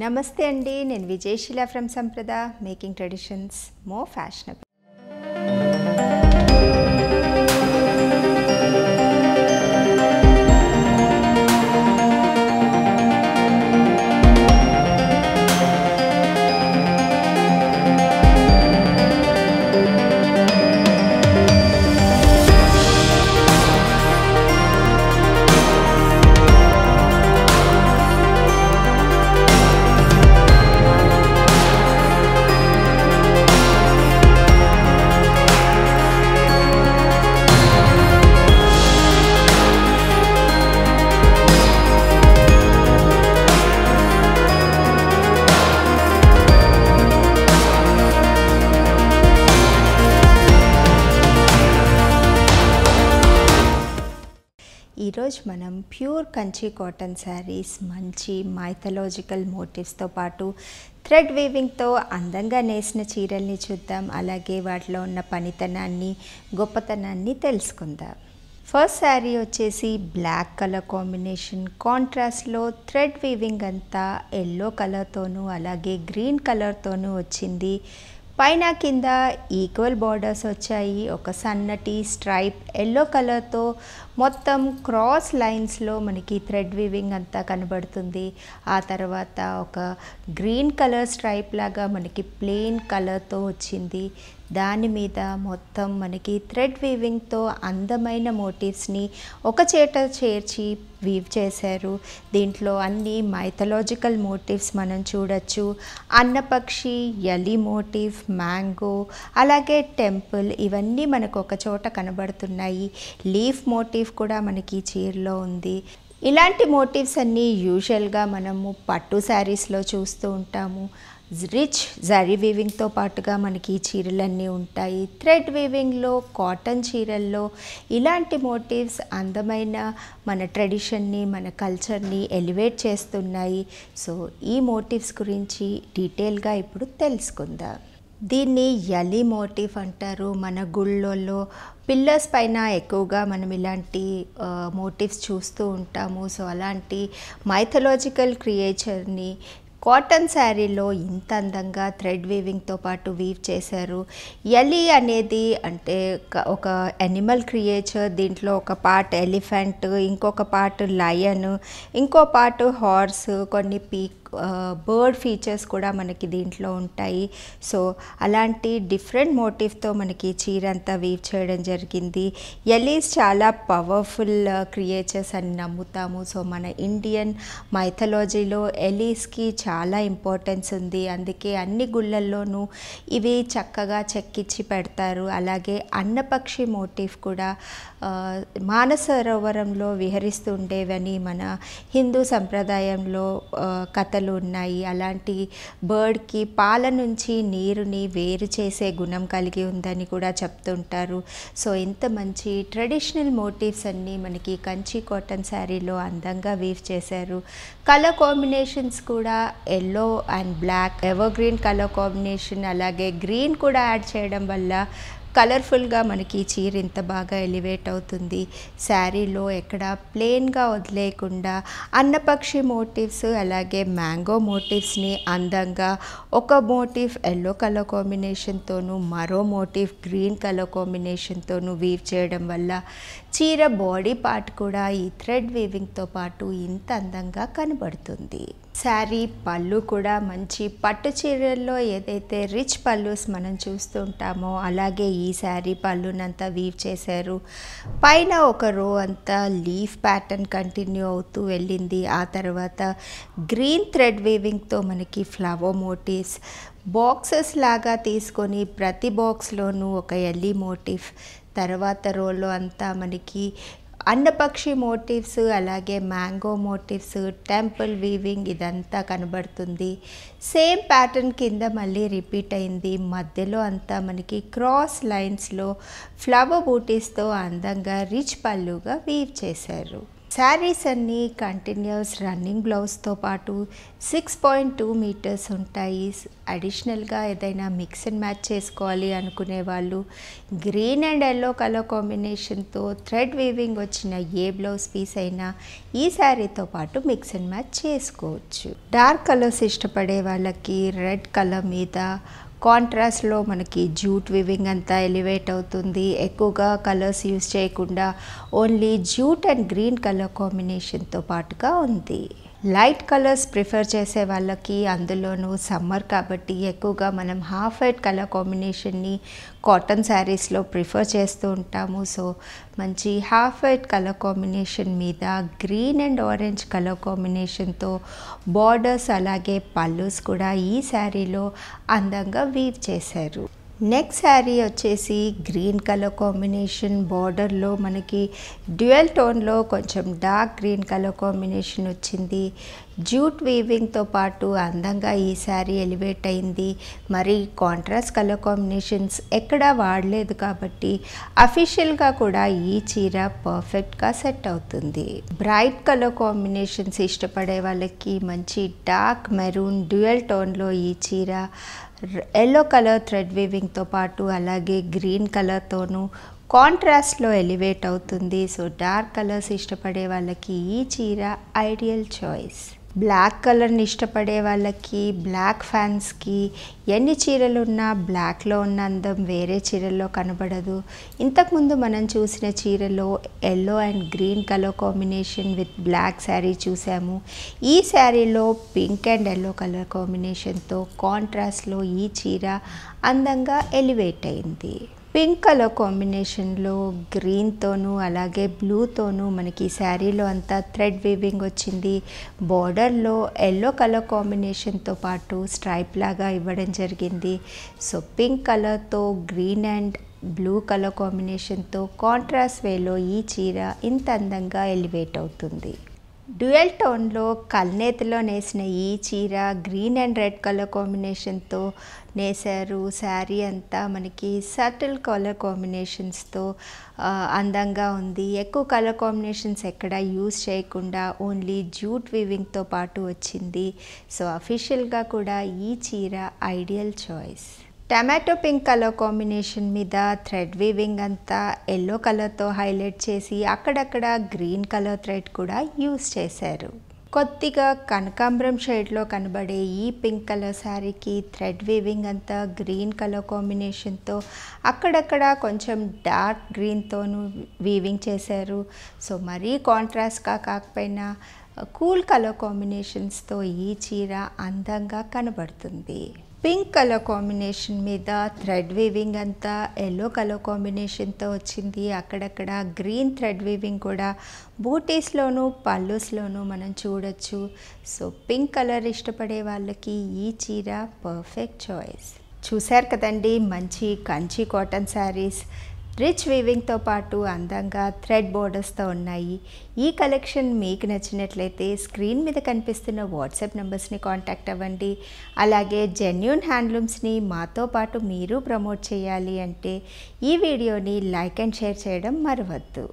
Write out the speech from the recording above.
నమస్తే అండి, నేను Vijayasheela from Samprada, making traditions more fashionable. ఈరోజు మనం ప్యూర్ కంచి కాటన్ శారీస్ మంచి మైథలాజికల్ మోటివ్స్తో పాటు థ్రెడ్ వీవింగ్తో అందంగా నేసిన చీరల్ని చూద్దాం. అలాగే వాటిలో ఉన్న పనితనాన్ని, గొప్పతనాన్ని తెలుసుకుందాం. ఫస్ట్ శారీ వచ్చేసి బ్లాక్ కలర్ కాంబినేషన్, కాంట్రాస్ట్లో థ్రెడ్ వీవింగ్ అంతా ఎల్లో కలర్తోనూ అలాగే గ్రీన్ కలర్తోనూ వచ్చింది. పైన కింద ఈక్వల్ బార్డర్స్ వచ్చాయి. ఒక సన్నటి స్ట్రైప్ ఎల్లో కలర్తో మొత్తం క్రాస్ లైన్స్లో మనకి థ్రెడ్ వీవింగ్ అంతా కనబడుతుంది. ఆ తర్వాత ఒక గ్రీన్ కలర్ స్ట్రైప్ లాగా మనకి ప్లెయిన్ కలర్తో వచ్చింది. దాని మీద మొత్తం మనకి థ్రెడ్ వీవింగ్తో అందమైన మోటివ్స్ని ఒక చేట చేర్చి వీవ్ చేశారు. దీంట్లో అన్ని మైథలాజికల్ మోటివ్స్ మనం చూడొచ్చు. అన్నపక్షి, యలి మోటివ్, మ్యాంగో, అలాగే టెంపుల్, ఇవన్నీ మనకు ఒక చోట కనబడుతున్నాయి. లీఫ్ మోటివ్ కూడా మనకి చీరలో ఉంది. ఇలాంటి మోటివ్స్ అన్నీ యూజువల్గా మనము పట్టు శారీస్లో చూస్తూ ఉంటాము. రిచ్ జరీ వీవింగ్తో పాటుగా మనకి ఈ చీరలన్నీ ఉంటాయి. థ్రెడ్ వీవింగ్లో, కాటన్ చీరల్లో ఇలాంటి మోటివ్స్ అందమైన మన ట్రెడిషన్ని, మన కల్చర్ని ఎలివేట్ చేస్తున్నాయి. సో ఈ మోటివ్స్ గురించి డీటెయిల్గా ఇప్పుడు తెలుసుకుందాం. దీన్ని యలి మోటివ్ అంటారు. మన గుళ్ళల్లో పిల్లర్స్ పైన ఎక్కువగా మనం ఇలాంటి మోటివ్స్ చూస్తూ ఉంటాము. సో అలాంటి మైథలాజికల్ క్రియేచర్ని కాటన్ శారీలో ఇంత అందంగా థ్రెడ్ వీవింగ్తో పాటు వీవ్ చేశారు. యలి అనేది అంటే ఒక యానిమల్ క్రియేచర్. దీంట్లో ఒక పార్ట్ ఎలిఫెంట్, ఇంకొక పార్ట్ లయన్, ఇంకో పార్ట్ హార్స్, కొన్ని బర్డ్ ఫీచర్స్ కూడా మనకి దీంట్లో ఉంటాయి. సో అలాంటి డిఫరెంట్ మోటివ్తో మనకి చీర అంతా వీవ్ చేయడం జరిగింది. యలీస్ చాలా పవర్ఫుల్ క్రియేచర్స్ అని నమ్ముతాము. సో మన ఇండియన్ మైథలాజీలో ఎలీస్కి చాలా ఇంపార్టెన్స్ ఉంది. అందుకే అన్ని గుళ్ళల్లోనూ ఇవి చక్కగా చెక్కించి పెడతారు. అలాగే అన్నపక్షి మోటివ్ కూడా మానసరోవరంలో విహరిస్తూ ఉండేవని మన హిందూ సంప్రదాయంలో కథలు ఉన్నాయి. అలాంటి బర్డ్కి పాల నుంచి నీరుని వేరు చేసే గుణం కలిగి ఉందని కూడా చెప్తుంటారు. సో ఇంత మంచి ట్రెడిషనల్ మోటివ్స్ అన్నీ మనకి కంచి కాటన్ శారీలో అందంగా వీవ్ చేశారు. కలర్ కాంబినేషన్స్ కూడా yellow and black, evergreen colour combination, అలాగే గ్రీన్ కూడా యాడ్ చేయడం వల్ల కలర్ఫుల్గా మనకి చీర ఇంత బాగా ఎలివేట్ అవుతుంది. శారీలో ఎక్కడ ప్లెయిన్గా వదిలేయకుండా అన్నపక్షి మోటివ్స్ అలాగే మ్యాంగో మోటివ్స్ని అందంగా ఒక మోటివ్ ఎల్లో కలర్ కాంబినేషన్తోనూ మరో మోటివ్ గ్రీన్ కలర్ కాంబినేషన్తోనూ వీవ్ చేయడం వల్ల చీర బాడీ పార్ట్ కూడా ఈ థ్రెడ్ వీవింగ్తో పాటు ఇంత అందంగా కనబడుతుంది. శారీ పళ్ళు కూడా మంచి పట్టు చీరల్లో ఏదైతే రిచ్ పళ్ళుస్ మనం చూస్తూ ఉంటామో అలాగే ఈ శారీ పళ్ళునంతా వీవ్ చేశారు. పైన ఒక రో అంతా లీఫ్ ప్యాటర్న్ కంటిన్యూ అవుతూ వెళ్ళింది. ఆ తర్వాత గ్రీన్ థ్రెడ్ వీవింగ్తో మనకి ఫ్లవర్ మోటివ్స్ బాక్సెస్ లాగా తీసుకొని ప్రతి బాక్స్లోనూ ఒక యలి మోటివ్, తర్వాత రోలో అంతా మనకి అన్నపక్షి మోటివ్స్ అలాగే మ్యాంగో మోటివ్స్, టెంపుల్ వీవింగ్ ఇదంతా కనబడుతుంది. సేమ్ ప్యాటర్న్ కింద మళ్ళీ రిపీట్ అయింది. మధ్యలో అంతా మనకి క్రాస్ లైన్స్లో ఫ్లవర్ బూటీస్తో అందంగా రిచ్ పళ్ళుగా వీవ్ చేశారు. శారీస్ అన్నీ కంటిన్యూస్ రన్నింగ్ బ్లౌజ్తో పాటు 6.2 మీటర్స్ ఉంటాయి. అడిషనల్గా ఏదైనా మిక్స్ అండ్ మ్యాచ్ చేసుకోవాలి అనుకునే వాళ్ళు గ్రీన్ అండ్ ఎల్లో కలర్ కాంబినేషన్తో థ్రెడ్ వీవింగ్ వచ్చిన ఏ బ్లౌజ్ పీస్ అయినా ఈ శారీతో పాటు మిక్స్ అండ్ మ్యాచ్ చేసుకోవచ్చు. డార్క్ కలర్స్ ఇష్టపడే వాళ్ళకి రెడ్ కలర్ మీద కాంట్రాస్ట్లో మనకి జూట్ వివింగ్ అంతా ఎలివేట్ అవుతుంది. ఎక్కువగా కలర్స్ యూస్ చేయకుండా only jute and green colour కాంబినేషన్తో పాటుగా ఉంది. లైట్ కలర్స్ ప్రిఫర్ చేసే వాళ్ళకి, అందులోనూ సమ్మర్ కాబట్టి ఎక్కువగా మనం హాఫ్ వైట్ కలర్ కాంబినేషన్ని కాటన్ శారీస్లో ప్రిఫర్ చేస్తూ ఉంటాము. సో మంచి హాఫ్ వైట్ కలర్ కాంబినేషన్ మీద గ్రీన్ అండ్ ఆరెంజ్ కలర్ కాంబినేషన్తో బార్డర్స్ అలాగే పల్లూస్ కూడా ఈ శారీలో అందంగా వీవ్ చేశారు. నెక్స్ట్ శారీ వచ్చేసి గ్రీన్ కలర్ కాంబినేషన్, బార్డర్లో మనకి డ్యూయల్ టోన్లో కొంచెం డార్క్ గ్రీన్ కలర్ కాంబినేషన్ వచ్చింది. జూట్ వీవింగ్తో పాటు అందంగా ఈ శారీ ఎలివేట్ అయింది. మరి కాంట్రాస్ట్ కలర్ కాంబినేషన్స్ ఎక్కడా వాడలేదు కాబట్టి అఫీషియల్గా కూడా ఈ చీర పర్ఫెక్ట్గా సెట్ అవుతుంది. బ్రైట్ కలర్ కాంబినేషన్స్ ఇష్టపడే వాళ్ళకి మంచి డార్క్ మెరూన్ డ్యూయల్ టోన్లో ఈ చీర ఎల్లో కలర్ థ్రెడ్ వీవింగ్తో పాటు అలాగే గ్రీన్ కలర్తోనూ కాంట్రాస్ట్లో ఎలివేట్ అవుతుంది. సో డార్క్ కలర్స్ ఇష్టపడే వాళ్ళకి ఈ చీర ఐడియల్ చాయిస్. బ్లాక్ కలర్ని ఇష్టపడే వాళ్ళకి, బ్లాక్ ఫ్యాన్స్కి ఎన్ని చీరలు ఉన్నా బ్లాక్లో ఉన్న అందం వేరే చీరల్లో కనబడదు. ఇంతకుముందు మనం చూసిన చీరలో yellow and green colour combination with black sari చూసాము. ఈ శారీలో పింక్ అండ్ ఎల్లో కలర్ కాంబినేషన్తో కాంట్రాస్ట్లో ఈ చీర అందంగా ఎలివేట్ అయింది. పింక్ కలర్ కాంబినేషన్లో గ్రీన్తోనూ అలాగే బ్లూతోనూ మనకి శారీలో అంతా థ్రెడ్ వీవింగ్ వచ్చింది. బార్డర్లో ఎల్లో కలర్ కాంబినేషన్తో పాటు స్ట్రైప్ లాగా ఇవ్వడం జరిగింది. సో పింక్ కలర్తో గ్రీన్ అండ్ బ్లూ కలర్ కాంబినేషన్తో కాంట్రాస్ట్ వేలో ఈ చీర ఇంత అందంగా ఎలివేట్ అవుతుంది. డ్యూయల్ టోన్లో కల్నేతలో నేసిన ఈ చీర గ్రీన్ అండ్ రెడ్ కలర్ కాంబినేషన్తో నేసారు. శారీ అంతా మనకి సటిల్ కలర్ కాంబినేషన్స్తో అందంగా ఉంది. ఎక్కువ కలర్ కాంబినేషన్స్ ఎక్కడ యూజ్ చేయకుండా ఓన్లీ జూట్ వీవింగ్తో పాటు వచ్చింది. సో అఫీషియల్గా కూడా ఈ చీర ideal choice. Tomato pink colour combination మీద థ్రెడ్ వీవింగ్ అంతా ఎల్లో కలర్తో హైలైట్ చేసి అక్కడక్కడ గ్రీన్ కలర్ థ్రెడ్ కూడా యూస్ చేశారు. కొద్దిగా కనకాంబరం షేడ్లో కనబడే ఈ పింక్ కలర్ శారీకి థ్రెడ్ వీవింగ్ అంతా గ్రీన్ కలర్ కాంబినేషన్తో అక్కడక్కడ కొంచెం డార్క్ గ్రీన్తోనూ వీవింగ్ చేశారు. సో మరీ కాంట్రాస్ట్గా కాకపోయినా కూల్ కలర్ కాంబినేషన్స్తో ఈ చీర అందంగా కనబడుతుంది. పింక్ కలర్ కాంబినేషన్ మీద థ్రెడ్ వీవింగ్ అంతా ఎల్లో కలర్ కాంబినేషన్తో వచ్చింది. అక్కడక్కడ గ్రీన్ థ్రెడ్ వీవింగ్ కూడా బూటీస్లోనూ పల్లూస్లోనూ మనం చూడొచ్చు. సో పింక్ కలర్ ఇష్టపడే వాళ్ళకి ఈ చీర పర్ఫెక్ట్ చాయిస్. చూశారు కదండి, మంచి కంచి కాటన్ శారీస్ రిచ్ వీవింగ్తో పాటు అందంగా థ్రెడ్ బోర్డర్స్తో ఉన్నాయి. ఈ కలెక్షన్ మీకు నచ్చినట్లయితే స్క్రీన్ మీద కనిపిస్తున్న వాట్సాప్ నెంబర్స్ని కాంటాక్ట్ అవ్వండి. అలాగే జెన్యూన్ హ్యాండ్లూమ్స్ని మాతో పాటు మీరు ప్రమోట్ చేయాలి అంటే ఈ వీడియోని లైక్ అండ్ షేర్ చేయడం మరవద్దు.